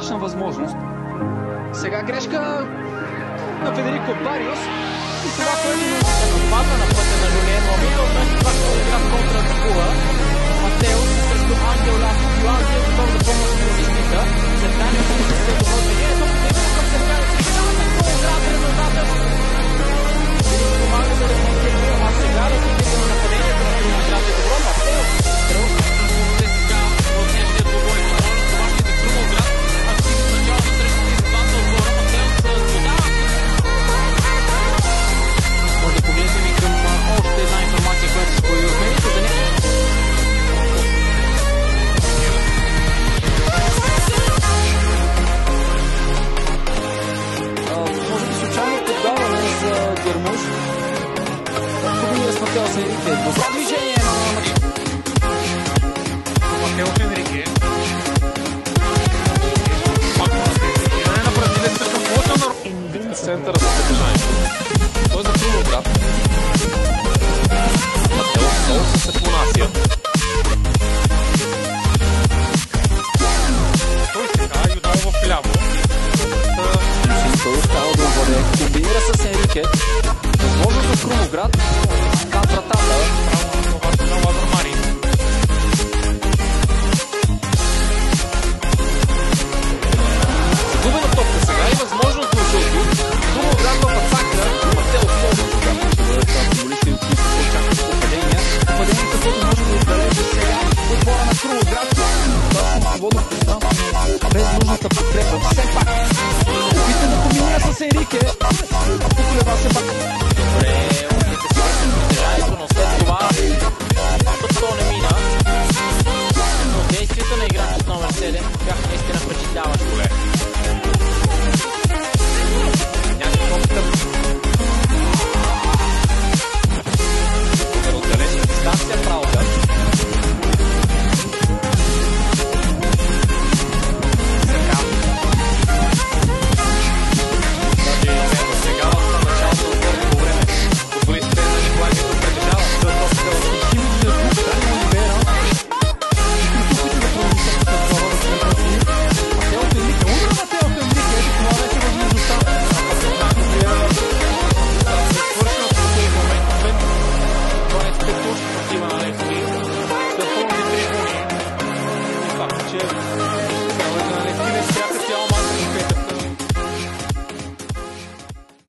отлична възможност. Сега грешка на Федерико Бариос и това, което нападна на пътя на Жулиен Ломио, вместо това, което игра в контратакува. Матеус срещу Ангел Ласо. Ангел е готов да помощи на защита. Сертания му се след добро движение. Тук именно към Сертания. Много град резултатът. Помага да ремонтира, а сега да стигне на нападението на Крум град е добро. Матеус. Може да погледнем и към още една информация, която се появи в медиите, да не... Може би случайно поддаване за Гермуш. Комбинира с Матеус Енрике. Добро движение на Матеус Енрике. На бразилецата към лота на центъра за съдържанието. Той е за Крумовград. Матеус много се понася. Той сега и отново в ляво. Той остава да обвърне. Комбинира с Енрике. Възможно за Крумовград.